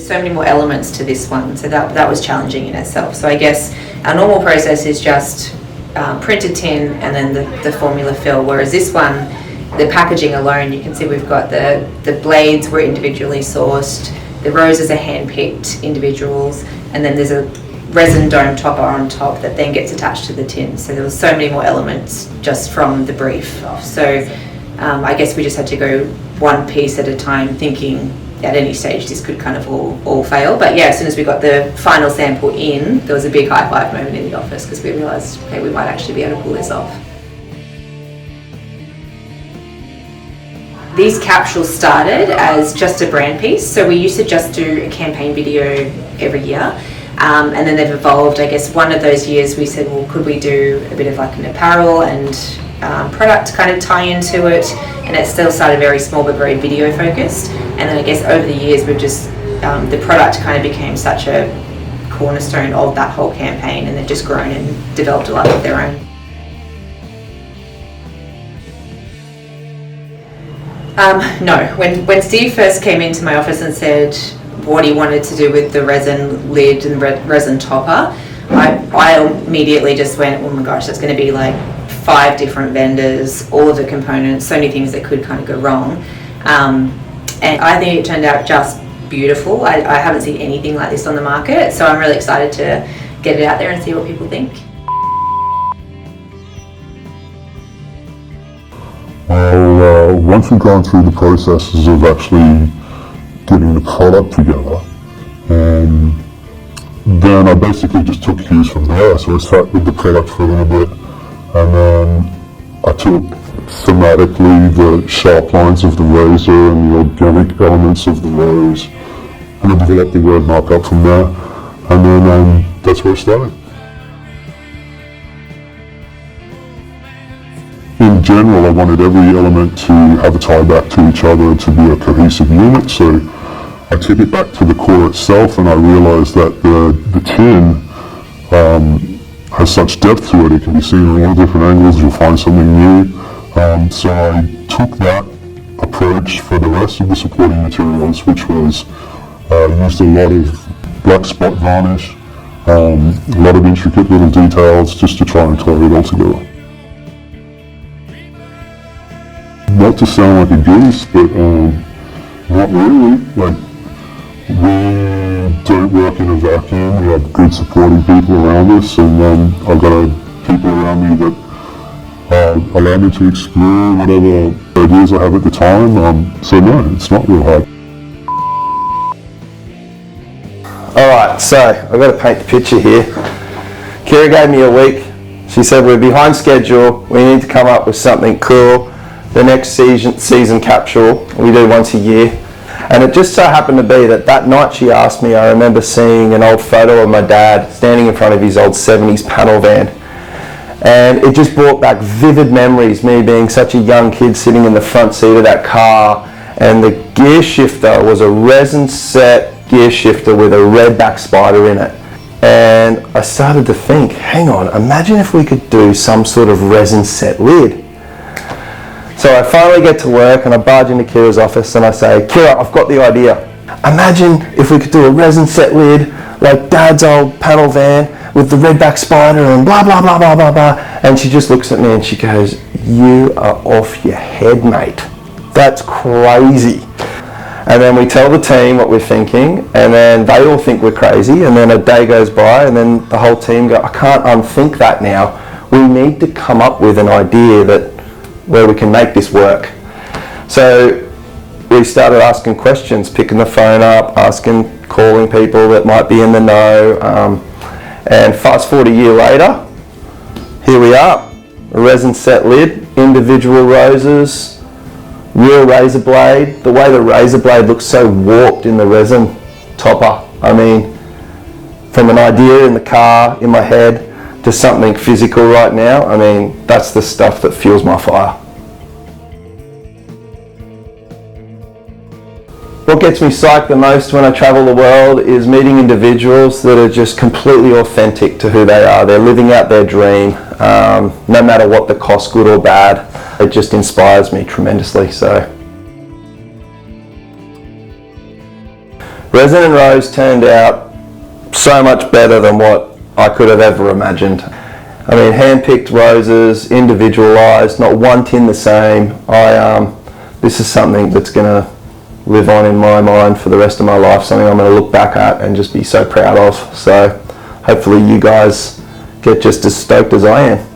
so many more elements to this one, so that was challenging in itself. So I guess our normal process is just printed tin and then the formula fill, whereas this one, the packaging alone, you can see we've got the blades were individually sourced, the roses are hand-picked individuals, and then there's a resin dome topper on top that then gets attached to the tin. So there was so many more elements just from the brief. So I guess we just had to go one piece at a time, thinking at any stage this could kind of all fail. But yeah, as soon as we got the final sample in, there was a big high five moment in the office because we realised, okay, we might actually be able to pull this off. These capsules started as just a brand piece, so we used to just do a campaign video every year, and then they've evolved. I guess one of those years we said, well, could we do a bit of like an apparel and product kind of tie into it, and it still started very small but very video focused. And then I guess over the years we've just, the product kind of became such a cornerstone of that whole campaign, and they've just grown and developed a life of their own. No, when Steve first came into my office and said what he wanted to do with the resin lid and resin topper, I immediately just went, oh my gosh, that's going to be like 5 different vendors, all of the components, so many things that could kind of go wrong. And I think it turned out just beautiful. I haven't seen anything like this on the market, so I'm really excited to get it out there and see what people think. Well, once we've gone through the processes of actually getting the product together, then I basically just took cues from there. So I sat with the product for a little bit, and then I took thematically the sharp lines of the razor and the organic elements of the rose, and I developed the word markup from there, and then that's where it started. In general, I wanted every element to have a tie back to each other, to be a cohesive unit, so I took it back to the core itself, and I realized that the tin has such depth to it. It can be seen in all different angles, you'll find something new. So I took that approach for the rest of the supporting materials, which was used a lot of black spot varnish, a lot of intricate little details, just to try and tie it all together. Not to sound like a goose, but not really. Like, we don't work in a vacuum. We have good supporting people around us, and I've got people around me that allow me to explore whatever ideas I have at the time. So no, it's not real hard. Alright, so I've got to paint the picture here. Kiera gave me a week. She said we're behind schedule, we need to come up with something cool. The next season capsule we do once a year, and it just so happened to be that night she asked me, I remember seeing an old photo of my dad standing in front of his old 70s panel van, and it just brought back vivid memories, me being such a young kid sitting in the front seat of that car, and the gear shifter was a resin set gear shifter with a redback spider in it. And I started to think, hang on, imagine if we could do some sort of resin set lid. So I finally get to work and I barge into Kiera's office and I say, Kiera, I've got the idea. Imagine if we could do a resin set lid like Dad's old panel van with the redback spider and blah, blah, blah, blah, blah, blah. And she just looks at me and she goes, you are off your head, mate. That's crazy. And then we tell the team what we're thinking, and then they all think we're crazy, and then a day goes by and then the whole team go, I can't unthink that now. We need to come up with an idea where we can make this work. So we started asking questions, picking the phone up, calling people that might be in the know, and fast forward a year later, here we are, a resin set lid, individual roses, real razor blade. The way the razor blade looks so warped in the resin topper. I mean, from an idea in the car, in my head, to something physical right now, I mean, that's the stuff that fuels my fire. What gets me psyched the most when I travel the world is meeting individuals that are just completely authentic to who they are. They're living out their dream, no matter what the cost, good or bad. It just inspires me tremendously. So Resin Rose turned out so much better than what I could have ever imagined. I mean, hand-picked roses, individualised, not one tin the same. This is something that's going to live on in my mind for the rest of my life, something I'm going to look back at and just be so proud of. So hopefully you guys get just as stoked as I am.